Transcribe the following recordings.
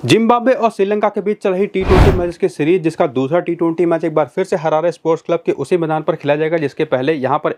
Zimbabwe और श्रीलंका के बीच चल रही टी20 मैच की सीरीज, जिसका दूसरा टी20 मैच एक बार फिर से हरारे स्पोर्ट्स क्लब के उसी मैदान पर खेला जाएगा जिसके पहले यहां पर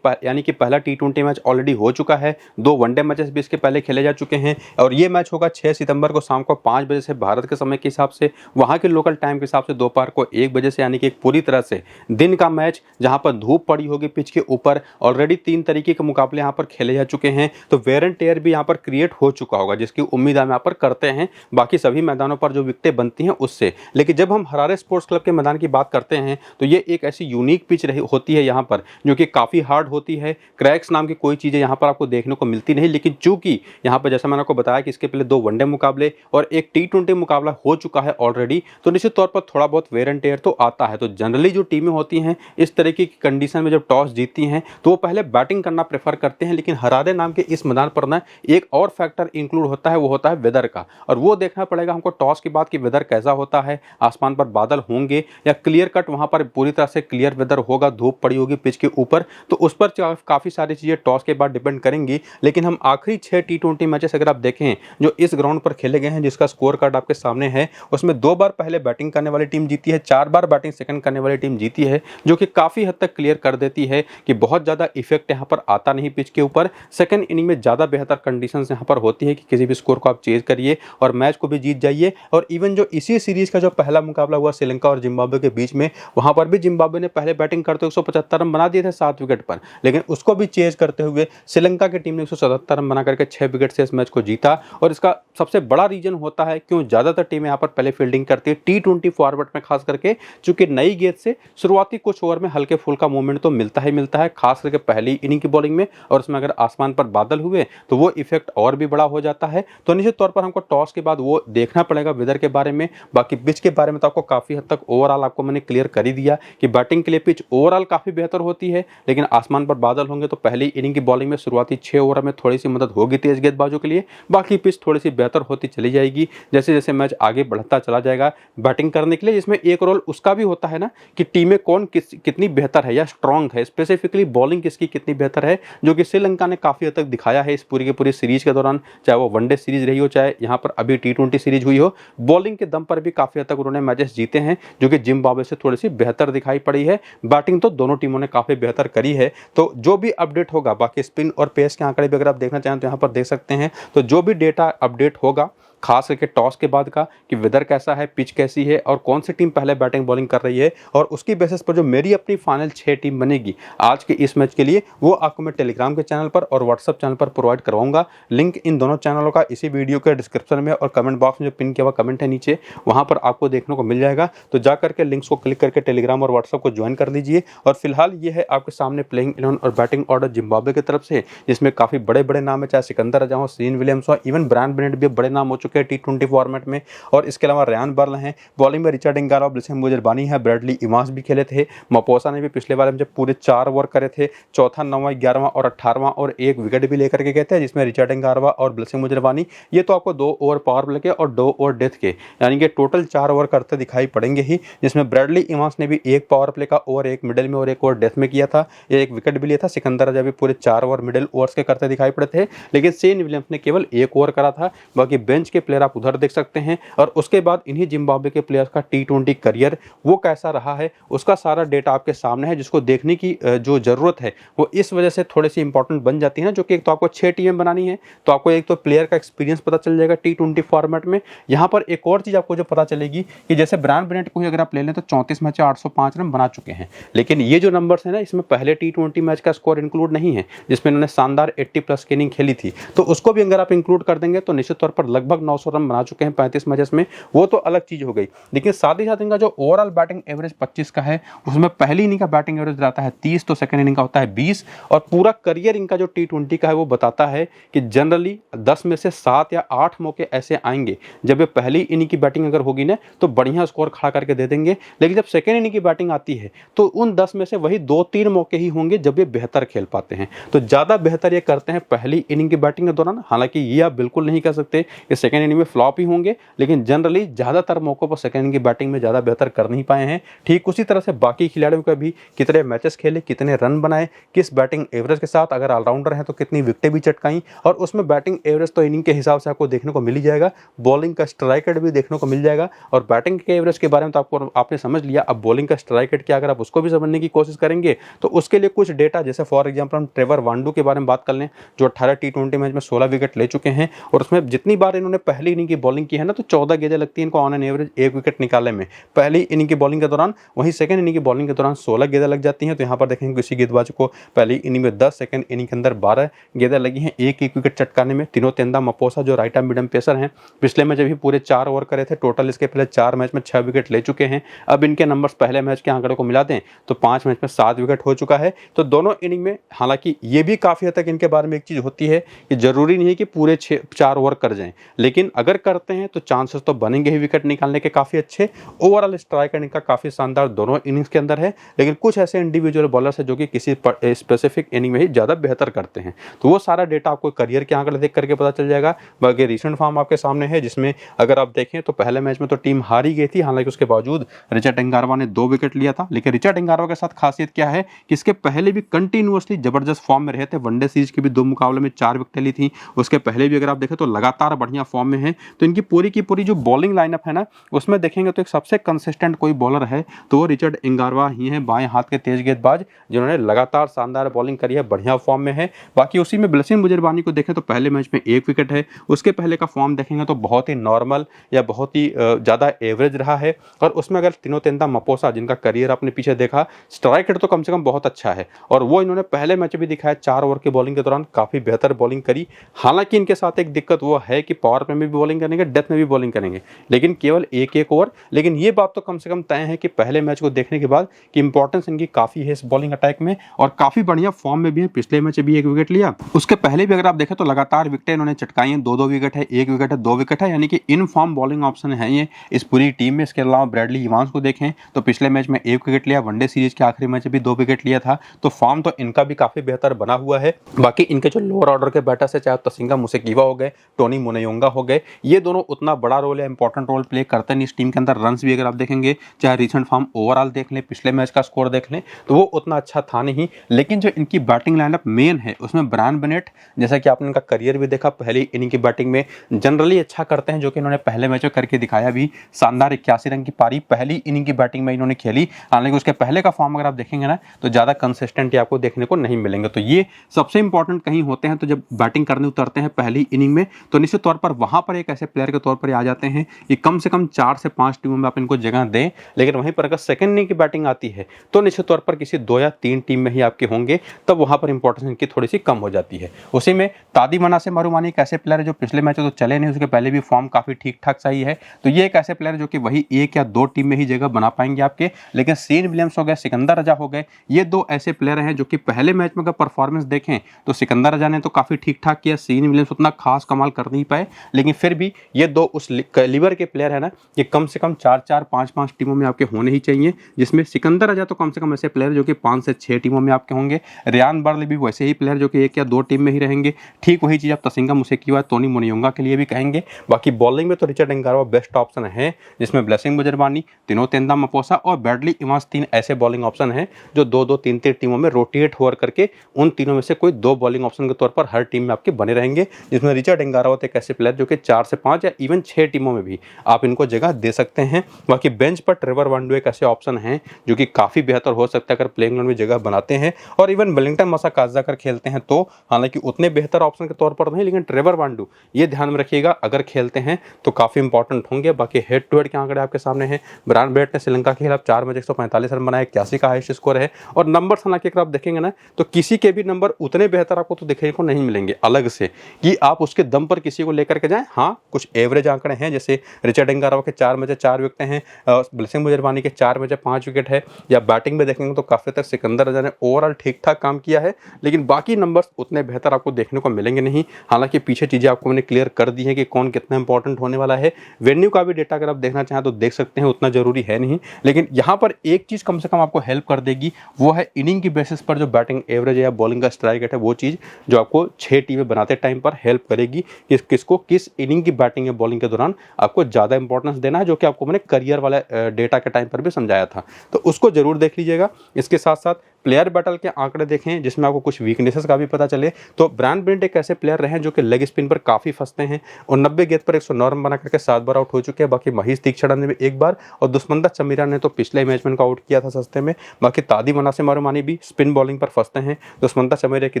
यानी कि पहला टी20 मैच ऑलरेडी हो चुका है। 2 वनडे मैचेस भी इसके पहले खेले जा चुके हैं और ये मैच होगा 6 सितंबर को शाम को 5 बजे से भारत के समय के हिसाब से, वहां के लोकल टाइम के हिसाब से दोपहर को 1 बजे से, यानी कि एक पूरी तरह से दिन का मैच जहां पर धूप पड़ी होगी पिच के ऊपर। ऑलरेडी 3 तरीके के मुकाबले यहाँ पर खेले जा चुके हैं, तो वेयर एंड टेयर भी यहाँ पर क्रिएट हो चुका होगा, जिसकी उम्मीद हम यहाँ पर करते हैं बाकी सभी मैदानों पर जो विकेटें बनती हैं उससे। लेकिन जब हम हरारे स्पोर्ट्स क्लब के मैदान की बात करते हैं तो ये एक ऐसी यूनिक पिच होती है यहाँ पर, जो कि काफ़ी हार्ड होती है। क्रैक्स नाम की कोई चीज़ें यहाँ पर आपको देखने को मिलती नहीं, लेकिन चूंकि यहाँ पर जैसा मैंने आपको बताया कि इसके पहले 2 वनडे मुकाबले और एक टी20 मुकाबला हो चुका है ऑलरेडी, तो निश्चित तौर पर थोड़ा बहुत वेयर एंड टेयर तो आता है। तो जनरली जो टीमें होती हैं इस तरीके की कंडीशन में जब टॉस जीतती हैं तो वो पहले बैटिंग करना प्रेफर करते हैं, लेकिन हरारे नाम के इस मैदान पर ना एक और फैक्टर इंक्लूड होता है, वो होता है वेदर का। और वो देखना पड़ेगा हमको टॉस के बाद कि वेदर कैसा होता है, आसमान पर बादल होंगे या क्लियर कट वहां पर पूरी तरह से क्लियर वेदर होगा, धूप पड़ी होगी पिच के ऊपर, तो उस पर काफी सारी चीजें टॉस के बाद डिपेंड करेंगी। लेकिन हम आखिरी 6 टी20 मैचेस अगर आप देखें जो इस ग्राउंड पर खेले गए हैं, जिसका स्कोर कार्ड आपके सामने है, उसमें 2 बार पहले बैटिंग करने वाली टीम जीती है, 4 बार बैटिंग सेकंड करने वाली टीम जीती है, जो कि काफी हद तक क्लियर कर देती है कि बहुत ज्यादा इफेक्ट यहाँ पर आता नहीं पिच के ऊपर। सेकंड इनिंग में ज्यादा बेहतर कंडीशन यहाँ पर होती है कि किसी भी स्कोर को आप चेज करिए और मैच को भी जीत जाइए। और इवन जो इसी सीरीज का जो पहला मुकाबला हुआ श्रीलंका और जिम्बाब्वे के बीच में, वहां पर भी जिम्बाब्वे ने पहले बैटिंग करते 175 रन बना दिए थे 7 विकेट पर, लेकिन उसको भी चेज करते हुए श्रीलंका की टीम ने 177 रन बना करके 6 विकेट से इस मैच को जीता। और इसका सबसे बड़ा रीजन होता है क्यों ज्यादातर टीमें यहाँ पर पहले फील्डिंग करती है टी20 फॉर्मेट में, खास करके चूंकि नई गेंद से शुरुआती कुछ ओवर में हल्के फुल्का मूवमेंट तो मिलता ही मिलता है, खास करके पहली इनिंग की बॉलिंग में, और उसमें अगर आसमान पर बादल हुए तो वो इफेक्ट और भी बड़ा हो जाता है। तो निश्चित तौर पर हमको टॉस के बाद वो देखना पड़ेगा वेदर के बारे में। बाकी पिच के बारे में तो आपको काफी हद तक ओवरऑल आपको मैंने क्लियर कर ही दिया कि बैटिंग के लिए पिच ओवरऑल काफी बेहतर होती है, लेकिन आसमान पर बादल होंगे तो पहली इनिंग की बॉलिंग में शुरुआती 6 ओवर में थोड़ी सी मदद होगी तेज गेंदबाजों के लिए। बाकी पिच थोड़ी सी बेहतर होती चली जाएगी जैसे जैसे मैच आगे बढ़ता चला जाएगा बैटिंग करने के लिए, जिसमें एक रोल उसका भी होता है ना कि टीमें कौन कितनी बेहतर है या स्ट्रांग है, स्पेसिफिकली बॉलिंग किसकी कितनी बेहतर है, जो कि श्रीलंका ने काफी हद तक दिखाया है इस पूरी की पूरी सीरीज के दौरान, चाहे वो वनडे सीरीज रही हो चाहे यहाँ पर अभी टी20 सीरीज हुई हो। बॉलिंग के दम पर भी काफी हद तक उन्होंने मैचेस जीते हैं, जो कि जिम्बाब्वे से थोड़ी सी बेहतर दिखाई पड़ी है। बैटिंग तो दोनों टीमों ने काफी बेहतर करी है। तो जो भी अपडेट होगा, बाकी स्पिन और पेस के आंकड़े भी अगर आप देखना चाहें तो यहाँ पर देख सकते हैं, तो जो भी डेटा अपडेट होगा खास करके टॉस के बाद का कि वेदर कैसा है, पिच कैसी है और कौन सी टीम पहले बैटिंग बॉलिंग कर रही है, और उसकी बेसिस पर जो मेरी अपनी फाइनल 6 टीम बनेगी आज के इस मैच के लिए, वो आपको मैं टेलीग्राम के चैनल पर और व्हाट्सअप चैनल पर प्रोवाइड करवाऊंगा। लिंक इन दोनों चैनलों का इसी वीडियो के डिस्क्रिप्शन में और कमेंट बॉक्स में जो पिन किया हुआ कमेंट है नीचे, वहां पर आपको देखने को मिल जाएगा। तो जाकर के लिंक्स को क्लिक करके टेलीग्राम और व्हाट्सअप को ज्वाइन कर लीजिए। और फिलहाल ये है आपके सामने प्लेइंग 11 और बैटिंग ऑर्डर जिम्बाब्वे की तरफ से, जिसमें काफी बड़े बड़े नाम है, चाहे सिकंदर रजा हो, सीन विलियम्स हो, इवन ब्रायन बेनेट भी बड़े नाम हो चुके हैं टी20 में। और इसके अलावा रयान बर्ल हैं, बॉलिंग में रिचर्ड इंगारा, ब्लेसिंग मुजरबानी है, ब्रैडली इवांस भी खेले थे, मपोसा ने भी पिछले बार में जब पूरे 4 ओवर करे थे, चौथा, 9वां, 11वां और 18वां, और 1 विकेट भी लेकर के गए थे, जिसमें रिचर्ड इंगारा और ब्लेसिंग मुजरबानी, ये तो आपको 2 ओवर पावर प्ले के और 2 ओवर डेथ के, यानी कि टोटल 4 ओवर करते दिखाई पड़ेंगे ही, जिसमें ब्रैडली इवांस ने भी 1 पावर प्ले का ओवर, 1 मिडिल में और 1 ओवर डेथ में किया था, 1 विकेट भी लिया था। सिकंदर रजा भी पूरे 4 ओवर मिडिल ओवर्स के करते दिखाई पड़े थे, लेकिन सेन विलियम्स ने केवल 1 ओवर करा था। बाकी बेंच के प्लेयर आप उधर देख सकते हैं। और उसके बाद इन्हीं जिम्बाब्वे के प्लेयर्स का टी20 करियर वो कैसा रहा है, उसका सारा डेटा आपके सामने है, जिसको देखने की जो जरूरत है वो इस वजह से थोड़ी सी इंपॉर्टेंट बन जाती है ना, जो कि एक तो आपको 6 टीमें बनानी है, तो आपको एक तो प्लेयर का एक्सपीरियंस पता चल जाएगा टी20 फॉर्मेट में। यहाँ पर एक और चीज आपको जो पता चलेगी कि जैसे ब्रायन बेनेट को ही अगर आप ले लें तो 34 मैच 805 रन बना चुके हैं, लेकिन ये जो नंबर्स है ना, इसमें पहले टी20 मैच का स्कोर इंक्लूड नहीं है, जिसमें उन्होंने शानदार 80+ की इनिंग खेली थी, तो उसको भी अगर आप इंक्लूड कर देंगे तो निश्चित तौर पर लगभग 900 रन बना चुके हैं 35 मैचेस में, वो तो अलग चीज हो गई। लेकिन साथ ही साथ इनका जो ओवरऑल बैटिंग एवरेज 25 का है, उसमें पहली इनिंग का बैटिंग एवरेज रहता है 30, तो सेकंड इनिंग का होता है 20, और पूरा करियर इनका जो टी20 का है वो बताता है कि जनरली 10 में से 7 या 8 मौके ऐसे आएंगे जब ये पहली इनिंग की बैटिंग अगर होगी ना तो बढ़िया स्कोर खड़ा करके दे देंगे, लेकिन जब सेकंड इनिंग की बैटिंग आती है तो उन 10 में से वही 2-3 मौके ही होंगे जब ये बेहतर खेल पाते हैं। तो ज्यादा बेहतर ये करते हैं पहली इनिंग की बैटिंग के दौरान। हालांकि ये आप बिल्कुल नहीं कह सकते कि सेकंड सेकंड इनिंग में फ्लॉप ही होंगे, लेकिन जनरली ज़्यादातर मौकों पर सेकंड इनिंग की बैटिंग में ज़्यादा बेहतर कर नहीं पाए हैं। ठीक उसी तरह से बाकी खिलाड़ियों का भी कितने मैचेस खेले, कितने रन बनाए, किस बैटिंग एवरेज के साथ, अगर ऑलराउंडर हैं तो कितनी विकेटें भी चटकाई, और उसमें बैटिंग एवरेज तो इनिंग के हिसाब से आपको देखने को मिल ही जाएगा, बॉलिंग का स्ट्राइक रेट भी देखने को मिल जाएगा। और बैटिंग के एवरेज के बारे में तो आपको आपने समझ लिया, अब बॉलिंग का स्ट्राइक रेट क्या, अगर आप उसको भी समझने की कोशिश करेंगे तो उसके लिए कुछ डेटा, जैसे फॉर एग्जांपल हम ट्रेवर वांडू के बारे में बात कर लें, जो 18 टी20 मैच में 16 विकेट ले चुके हैं, और उसमें जितनी बार इन्होंने पहली इनिंग की बॉलिंग की है ना, तो 14 गेंदें लगती हैं इनको ऑन एन एवरेज एक विकेट निकालने में पहली इनिंग की बॉलिंग के दौरान। वहीं सेकंड इनिंग की बॉलिंग के दौरान 16 गेंदें लग जाती हैं। तो यहाँ पर देखेंगे किसी गेंदबाज को पहली इनिंग में 10, सेकंड इनिंग के अंदर 12 गेंदें लगी हैं एक एक विकेट चटकाने में। तीनों तेंदा मपोसा जो राइट आर्म मीडियम पेसर हैं, पिछले मैच भी पूरे 4 ओवर करे थे, टोटल इसके पहले 4 मैच में 6 विकेट ले चुके हैं। अब इनके नंबर्स पहले मैच के आंकड़े को मिला दें तो 5 मैच में 7 विकेट हो चुका है। तो दोनों इनिंग में, हालांकि ये भी काफ़ी हद तक इनके बारे में एक चीज़ होती है कि जरूरी नहीं है कि पूरे 4 ओवर कर जाएं, लेकिन अगर करते हैं तो चांसेस तो बनेंगे ही विकेट निकालने के काफ़ी अच्छे। ओवरऑल स्ट्राइक रेट इनका काफ़ी शानदार दोनों इनिंग्स के अंदर है, लेकिन कुछ ऐसे इंडिविजुअल बॉलर्स हैं जो कि किसी स्पेसिफिक इनिंग में ही ज़्यादा बेहतर करते हैं। तो वो सारा डेटा आपको करियर के आंकड़े देख करके पता चल जाएगा। बाकी रिसेंट फॉर्म आपके सामने है, जिसमें अगर आप देखें तो पहले मैच में तो टीम हार ही गई थी, हालांकि उसके बावजूद रिचर्ड एंगारवा ने 2 विकेट लिया था। लेकिन रिचर्ड एंगारवा के साथ खासियत क्या है कि इसके पहले भी कंटिन्यूअसली जबरदस्त फॉर्म में रहे थे। वनडे सीरीज के भी 2 मुकाबले में 4 विकेट ली थी, उसके पहले भी अगर आप देखें तो लगातार बढ़िया फॉर्म में है। तो इनकी पूरी की पूरी जो बॉलिंग लाइनअप है ना, उसमें देखेंगे तो एक सबसे कंसिस्टेंट कोई बॉलर है तो वो रिचर्ड एंगारवा ही है, बाएं हाथ के तेज गेंदबाज जिन्होंने लगातार शानदार बॉलिंग करी है, बढ़िया फॉर्म में है। बाकी उसी में ब्लेसिंग मुजरबानी को देखें तो पहले मैच में 1 विकेट है, उसके पहले का फॉर्म देखेंगे तो बहुत ही नॉर्मल या बहुत ही ज़्यादा एवरेज रहा है। और उसमें अगर तीनों तेंदा मपोसा जिनका करियर आपने पीछे देखा, स्ट्राइक रेट तो कम से कम बहुत अच्छा है, और वो इन्होंने पहले मैच भी दिखाया 4 ओवर की बॉलिंग के दौरान काफ़ी बेहतर बॉलिंग करी। हालांकि इनके साथ एक दिक्कत वो है कि पावर प्ले में भी बॉलिंग करेंगे, डेथ में भी बॉलिंग करेंगे, लेकिन केवल एक ओवर। लेकिन ये बात तो कम से कम तय है कि पहले मैच को देखने के बाद कि इंपॉर्टेंस इनकी काफ़ी है इस बॉलिंग अटैक में, और काफ़ी बढ़िया फॉर्म में भी है। पिछले मैच भी 1 विकेट लिया, उसके पहले भी अगर आप देखें तो लगातार विकेटें इन्होंने चटकाई हैं, 2-2 विकेट है, 1 विकेट है, 2 विकेट है, यानी कि इन फॉर्म बॉलिंग ऑप्शन है ये इस पूरी टीम में। इसके अलावा ब्रैडली इवांस को देखें तो पिछले मैच में 1 विकेट लिया, वनडे सीरीज के आखिरी मैच भी 2 विकेट लिया था। तो फॉर्म तो इनका भी काफ़ी बेहतर बना हुआ है। बाकी इनके जो लोअर ऑर्डर के बैटर्स है, चाहे तसिंगा मुसेकीवा हो गए, टोनी मुनयोंगा हो गए, ये दोनों उतना बड़ा रोल या इंपॉर्टेंट रोल प्ले करते नहीं इस टीम के अंदर। रन्स भी अगर आप देखेंगे, चाहे रिसेंट फॉर्म ओवरऑल देख लें, पिछले मैच का स्कोर देख लें, तो वो उतना अच्छा था नहीं। लेकिन जो इनकी बैटिंग लाइनअप मेन है उसमें ब्रायन बेनेट, जैसा कि आपने इनका करियर भी देखा, पहली इनिंग की बैटिंग में जनरली अच्छा करते हैं, जो कि इन्होंने पहले मैच में करके दिखाया भी। शानदार 81 रन की पारी पहली इनिंग की बैटिंग में इन्होंने खेली। हालांकि उसके पहले का फॉर्म अगर आप देखेंगे ना तो ज़्यादा कंसिस्टेंट आपको देखने को नहीं मिलेंगे। तो ये सबसे इंपॉर्टेंट कहीं होते हैं, तो जब बैटिंग करने उतरते हैं पहली इनिंग में तो निश्चित तौर पर वहां पर एक ऐसे प्लेयर के तौर पर आ जाते हैं कि कम से कम 4 से 5 टीमों में आप इनको जगह दें। लेकिन वहीं पर अगर सेकंड इनिंग की बैटिंग आती है तो निश्चित तौर पर किसी 2 या 3 टीम में ही आपके होंगे, तब वहां पर इंपॉर्टेंस इनकी थोड़ी सी कम हो जाती है। उसी में तादी मनासे मारूमानी एक ऐसे प्लेयर है जो पिछले मैच तो चले नहीं, उसके पहले भी फॉर्म काफी ठीक ठाक सही है। तो ये एक ऐसे प्लेयर जो कि वही 1 या 2 टीम में ही जगह बना पाएंगे आपके। लेकिन शेन विलियम्स हो गए, सिकंदर रजा हो गए, ये 2 ऐसे प्लेयर हैं जो कि पहले मैच में अगर परफॉर्मेंस देखें तो सिकंदर रजा ने तो काफी ठीक ठाक किया, शेन विलियम्स उतना खास कमाल कर नहीं पाए, लेकिन फिर भी ये 2 उस कैलिबर के प्लेयर है ना, ये कम से कम 4-4, 5-5 टीमों में आपके होने ही चाहिए। जिसमें सिकंदर रजा तो कम से कम ऐसे प्लेयर जो कि 5 से 6 टीमों में आपके होंगे। रियान बर्ले भी वैसे ही प्लेयर जो कि 1 या 2 टीम में ही रहेंगे। ठीक वही चीज़ आप तसिंगा मुसेकीवा, टोनी मुनयोंगा के लिए भी कहेंगे। बाकी बॉलिंग में तो रिचर्ड एंगारवा बेस्ट ऑप्शन है, जिसमें ब्लेसिंग मुजरबानी, तीनों तेंदा मपोसा और ब्रैडली इवांस 3 ऐसे बॉलिंग ऑप्शन हैं जो 2-2, 3-3 टीमों में रोटेट होकर करके उन तीनों में से कोई 2 बॉलिंग ऑप्शन के तौर पर हर टीम में आपके बने रहेंगे। जिसमें रिचर्ड एंगारवा एक ऐसे प्लेयर जो कि 4 से 5 या इवन 6 टीमों में भी आप इनको जगह दे सकते हैं। बाकी बेंच पर ट्रेवर वांडू एक ऐसे ऑप्शन हैं जो कि काफ़ी बेहतर हो सकता है अगर प्लेइंग इलेवन में जगह बनाते हैं, और इवन वेलिंगटन मसाकाजा अगर खेलते हैं तो, हालांकि उतने बेहतर ऑप्शन के तौर पर नहीं, लेकिन ट्रेवर वांडू ये ध्यान में रखिएगा अगर खेलते हैं तो काफ़ी इंपॉर्टेंट होंगे। बाकी हेड टू हेड के आंकड़े आपके सामने हैं। ब्रायन बेनेट ने श्रीलंका के खिलाफ 4 मैच 145 रन बनाए, 81 का हाईएस्ट स्कोर है। और नंबर हालांकि अगर आप देखेंगे ना तो किसी के भी नंबर उतने बेहतर आपको तो देखने को नहीं मिलेंगे अलग से कि आप उसके दम पर किसी को लेकर के जाएं। हाँ, कुछ एवरेज आंकड़े हैं, जैसे रिचर्ड एंगारवा के 4 मैच 4 विकेट हैं, ब्लेसिंग मुजरबानी के 4 मैच 5 विकेट है। या बैटिंग में देखेंगे तो काफ़ी तक सिकंदर रजा ने ओवरऑल ठीक ठाक काम किया है, लेकिन बाकी नंबर्स उतने बेहतर आपको देखने को मिलेंगे नहीं। हालांकि पीछे चीज़ें आपको मैंने क्लियर कर दी है कि कौन कितना इंपॉर्टेंट होने वाला है। वेन्यू का भी डेटा अगर आप देखना चाहें तो देख सकते हैं, उतना जरूरी है नहीं। लेकिन यहाँ पर एक चीज़ कम से कम आपको हेल्प कर देगी, वो है इनिंग की बेसिस पर जो बैटिंग एवरेज है या बॉलिंग का स्ट्राइक रेट है, वो चीज़ जो आपको 6 टीमें बनाते टाइम पर हेल्प करेगी कि किसको किस किस इनिंग की बैटिंग या बॉलिंग के दौरान आपको ज़्यादा इंपॉर्टेंस देना है, जो कि आपको मैंने करियर वाला डेटा के टाइम पर भी समझाया था, तो उसको जरूर देख लीजिएगा। इसके साथ साथ प्लेयर बैटल के आंकड़े देखें जिसमें आपको कुछ वीकनेसेस का भी पता चले। तो ब्रायन ब्रिंट एक ऐसे प्लेयर रहे हैं जो कि लेग स्पिन पर काफ़ी फंसते हैं और 90 गेंद पर 109 रन बना करके 7 बार आउट हो चुके हैं। बाकी महीश तीक्षण ने भी एक बार और दुष्मंता चमीरा ने तो पिछले मैच में उनको आउट किया था सस्ते में। बाकी तादी मनासे मारूमानी भी स्पिन बॉलिंग पर फंसते हैं। दुष्मंता चमीरा की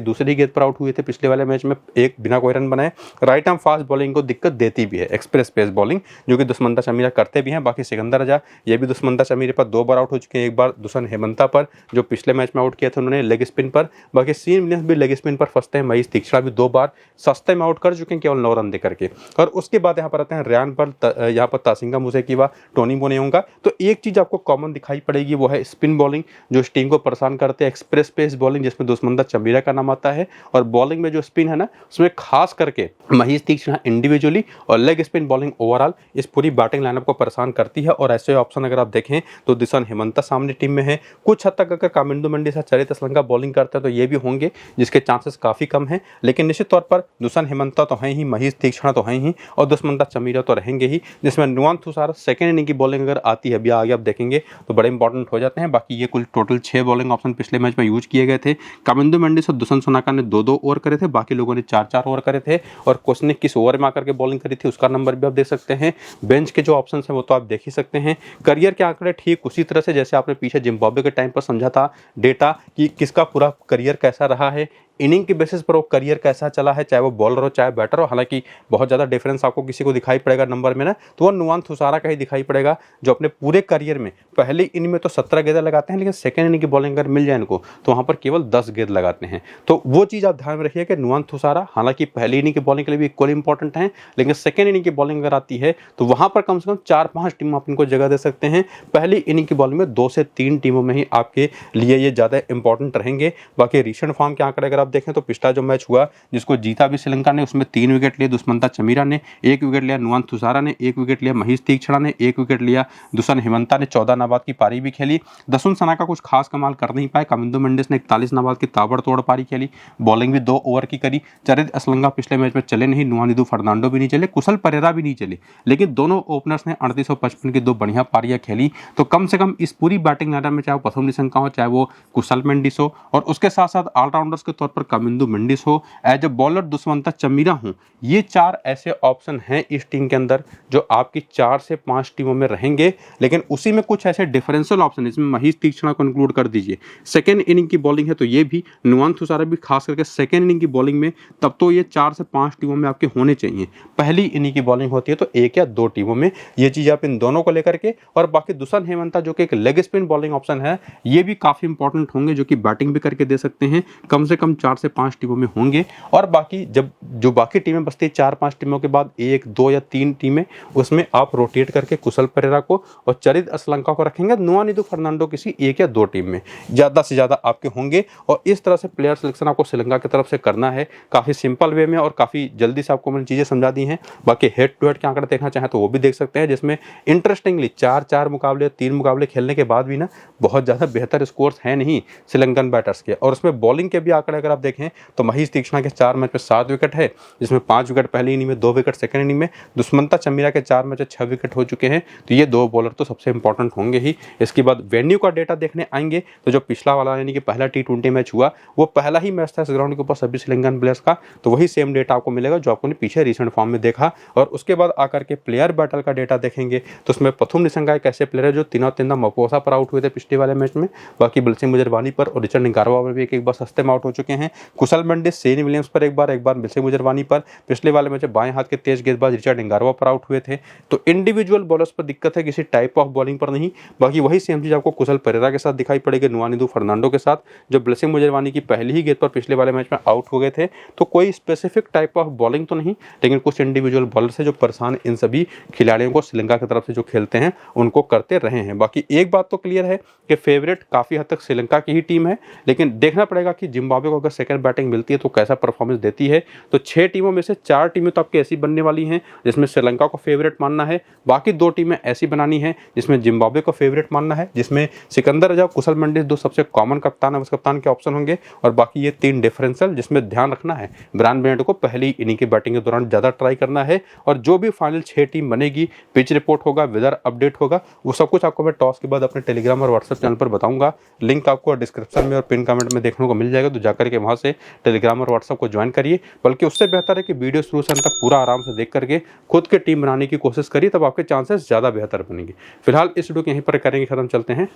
दूसरी गेंद पर आउट हुए थे पिछले वाले मैच में, एक बिना कोई रन बनाए। राइट आर्म फास्ट बॉलिंग को दिक्कत देती भी है, एक्सप्रेस पेस बॉलिंग जो कि दुष्मंता चमीरा करते भी हैं। बाकी सिकंदर रजा ये भी दुष्मंता चमीरा पर 2 बार आउट हो चुके हैं, एक बार दुष्यंत हेमंता पर जो पिछले मैच में आउट किया था उन्होंने लेग स्पिन पर। बाकी सीन विलियम्स भी लेग स्पिन पर फंसते हैं। महीश तीक्षणा भी 2 बार सस्ते में आउट कर चुके हैं केवल 9 रन देकर के। और उसके बाद यहाँ पर आते हैं रयान पर, यहाँ पर तासिंगा मुसेकीवा, टोनी बोनेयोंगा। तो एक चीज़ आपको कॉमन दिखाई पड़ेगी वो है स्पिन बॉलिंग जो इस टीम को परेशान करते हैं, एक्सप्रेस पेस बॉलिंग जिसमें दुष्मंता चमीरा का नाम आता है, और बॉलिंग में जो स्पिन है ना उसमें खास करके महीश तीक्षणा इंडिविजुअली और लेग स्पिन बॉलिंग ओवरऑल इस पूरी बैटिंग लाइनअप को परेशान करती है। और ऐसे ऑप्शन अगर आप देखें तो दुष्यंत हेमंता सामने टीम में है। कुछ हद तक अगर कामिंदु मंडी से चरित असलंका बॉलिंग करते हैं तो ये भी होंगे जिसके चांसेस काफ़ी कम हैं, लेकिन निश्चित तौर पर दुष्यंत हेमंता तो हैं ही, महीश तीक्षणा तो हैं ही और दुष्मंता चमीरा तो रहेंगे ही। जिसमें नुआन थुसारा सेकेंड इनिंग की बॉलिंग अगर आती है, अभी आगे आप देखेंगे तो बड़े इंपॉर्टेंट हो जाते हैं। बाकी ये कुल टोटल 6 बॉलिंग ऑप्शन पिछले मैच में यूज किए गए थे। कामिंदु मंडी से दुष्यंत सोनाका ने 2-2 ओवर करे थे, बाकी लोगों ने 4-4 ओवर करे थे। और कोच ने किस ओवर में आकर के बॉलिंग करी थी उसका नंबर भी आप देख सकते हैं। बेंच के जो ऑप्शन हैं वो तो आप देख ही सकते हैं। करियर के आंकड़े ठीक उसी तरह से जैसे आपने पीछे जिम्बाब्वे के टाइम पर समझा था डेटा कि किसका पूरा करियर कैसा रहा है, इनिंग के बेसिस पर वो करियर कैसा चला है, चाहे वो बॉलर हो चाहे बैटर हो। हालांकि बहुत ज़्यादा डिफरेंस आपको किसी को दिखाई पड़ेगा नंबर में ना, तो वो नुआन थुसारा का ही दिखाई पड़ेगा जो अपने पूरे करियर में पहली इनिंग में तो 17 गेंदें लगाते हैं, लेकिन सेकेंड इनिंग की बॉलिंग अगर मिल जाए इनको तो वहाँ पर केवल 10 गेंद लगाते हैं। तो वो चीज़ आप ध्यान में रखिए कि नुआन थुसारा हालांकि पहली इनिंग की बॉलिंग के लिए भी इक्वल इंपॉर्टेंट है, लेकिन सेकेंड इनिंग की बॉलिंग अगर आती है तो वहाँ पर कम से कम 4-5 टीम आप इनको जगह दे सकते हैं। पहली इनिंग की बॉलिंग में 2 से 3 टीमों में ही आपके लिए ये ज़्यादा इंपॉर्टेंट रहेंगे। बाकी रिसेंट फॉर्म के आंकड़े अगर आप देखें तो पिछला जो मैच हुआ जिसको जीता भी श्रीलंका ने, उसमें 3 विकेट लिए दुष्मंता चमीरा ने, 1 विकेट लिया नुआन थुसारा ने, 1 विकेट लिया महीश तीक्षणा ने, 1 विकेट लिया दुष्यंत हेमंता ने। 14 नाबाद की पारी भी खेली। दसुन सनाका कुछ खास कमाल कर नहीं पाए। कामिंदु मेंडिस ने 41 नाबाद की ताबड़तोड़ पारी खेली, बॉलिंग भी 2 ओवर की करी। चरित असलंका पिछले मैच में चले नहीं, नुआनिधु फर्नांडो भी नहीं चले, कुशल परेरा भी नहीं चले, लेकिन दोनों ओपनर्स ने 38 और 55 की 2 बढ़िया पारियां खेली। तो कम से कम इस पूरी बैटिंग लाइनअप में चाहे वो पथुम निशंका हो, चाहे वो कुशल मेंडिस हो, और उसके साथ साथ ऑलराउंडर्स के तौर पर कामिंदु मेंडिस हो, as a bowler Dushmantha Chameera हूं, ये 4 ऐसे ऑप्शन हैं इस टीम के अंदर जो आपकी 4 से 5 टीमों में रहेंगे। लेकिन उसी में कुछ ऐसे डिफरेंशियल ऑप्शन, इसमें महीश तीक्षणा को इंक्लूड कर दीजिए। सेकेंड इनिंग की बॉलिंग है तो ये भी, नुआन थुसारा भी खास करके सेकेंड इनिंग की बॉलिंग में, तब तो ये 4 से 5 टीमों में आपके होने चाहिए। पहली इनिंग की बॉलिंग होती है तो 1 या 2 टीमों में। ये चीज़ आप इन दोनों को लेकर के, और बाकी दुष्यंत हेमंता जो कि एक लेग स्पिन बॉलिंग ऑप्शन है, ये भी काफ़ी इंपॉर्टेंट होंगे जो कि बैटिंग भी करके दे सकते हैं। कम से कम 4 से 5 टीमों में होंगे। और बाकी जब जो बाकी टीमें बचती है 4-5 टीमों के बाद 1, 2 या 3 टीमें, उसमें आप रोटेट करके कुशल परेरा को और चरित असलंका को रखेंगे। नुआनिधु फर्नांडो किसी 1 या 2 टीम में ज़्यादा से ज़्यादा आपके होंगे। और इस तरह से प्लेयर सिलेक्शन आपको श्रीलंका की तरफ से करना है, काफ़ी सिंपल वे में, और काफ़ी जल्दी से आपको मैंने चीज़ें समझा दी हैं। बाकी हेड टू हेड के आंकड़े देखना चाहें तो वो भी देख सकते हैं, जिसमें इंटरेस्टिंगली 4-4 मुकाबले, 3 मुकाबले खेलने के बाद भी ना बहुत ज़्यादा बेहतर स्कोर्स हैं नहीं श्रीलंकन बैटर्स के। और उसमें बॉलिंग के भी आंकड़े अगर आप देखें तो महीश तीक्षणा के 4 मैच में 7 विकेट है, जिसमें 5 विकेट पहली इनिंग में, 2 विकेट सेकंड इनिंग में। दुष्मंता चमीरा के 4 मैच में 6 विकेट हो चुके हैं। तो ये 2 बॉलर तो सबसे इंपॉर्टेंट होंगे ही। इसके बाद वेन्यू का डेटा देखने आएंगे तो जो पिछला वाला यानी कि पहला T20 मैच हुआ वो पहला ही मैच था इस ग्राउंड के ऊपर सभी श्रीलंकन प्लेयर्स का, तो वही सेम डेटा आपको मिलेगा जो आपको पीछे रिसेंट फॉर्म में देखा। और उसके बाद आकर के प्लेयर बैटल का डेटा देखेंगे तो उसमें पथुम निशंका एक ऐसे प्लेयर है जो तीनों मपोसा पर आउट हुए थे पिछले वाले मैच में। बाकी बिल्सिंग मुजरवानी पर और रिचर्ड निंगारवा पर भी एक बार सस्ते में आउट हो चुके हैं। कुशल मेंडिस, सेन विलियम्स पर एक बार बिल्सिंग मुजरवानी पर, पिछले वाले मैच बाएं हाथ के तेज गेंदबाज रिचर्ड निंगारवा पर आउट हुए थे। तो इंडिविजुअल बॉलर्स पर दिक्कत है, किसी टाइप ऑफ बॉलिंग पर नहीं। बाकी वही सेम चीज आपको कुशल परेरा के साथ दिखाई पड़ेगी, नुआनिधु फर्नांडो के साथ, जो बिल्सिंग मुजरवानी की पहली ही गेंद पर पिछले वाले मैच में आउट हो गए थे। तो कोई स्पेसिफिक टाइप ऑफ बॉलिंग तो नहीं, लेकिन कुछ इंडिविजुअल बॉलर से जो परेशान इन सभी खिलाड़ियों को श्रीलंका की तरफ से जो खेलते हैं उनको करते रहे हैं। बाकी एक बात तो क्लियर है कि फेवरेट काफ़ी हद तक श्रीलंका की ही टीम है, लेकिन देखना पड़ेगा कि जिम्बाब्वे को अगर अगर सेकंड बैटिंग मिलती है तो कैसा परफॉर्मेंस देती है। तो 6 टीमों में से 4 टीमें तो आपकी ऐसी बनने वाली हैं जिसमें श्रीलंका को फेवरेट मानना है, बाकी 2 टीमें ऐसी बनानी है जिसमें जिम्बाब्वे को फेवरेट मानना है, जिसमें सिकंदर रजा, कुशल मंडिस 2 सबसे कॉमन कप्तान है, उस कप्तान के ऑप्शन होंगे, और बाकी ये 3 डिफरेंशियल जिसमें ध्यान रखना है ब्रायन बेनेट को पहली इनिंग की बैटिंग के दौरान ज़्यादा ट्राई करना है। और जो भी फाइनल 6 टीम बनेगी, पिच रिपोर्ट होगा, वेदर अपडेट होगा, वो सब कुछ आपको मैं टॉस के बाद अपने टेलीग्राम और व्हाट्सएप चैनल पर बताऊंगा। लिंक आपको डिस्क्रिप्शन में और पिन कमेंट में देखने को मिल जाएगा, तो जाकर के वहाँ से टेलीग्राम और व्हाट्सएप को ज्वाइन करिए। बल्कि उससे बेहतर है कि वीडियो शुरू से अंत तक पूरा आराम से देख करके खुद की टीम बनाने की कोशिश करिए, तब आपके चांसेस ज़्यादा बेहतर बनेंगे। फिलहाल इस वीडियो को यहीं पर करेंगे खत्म, चलते हैं।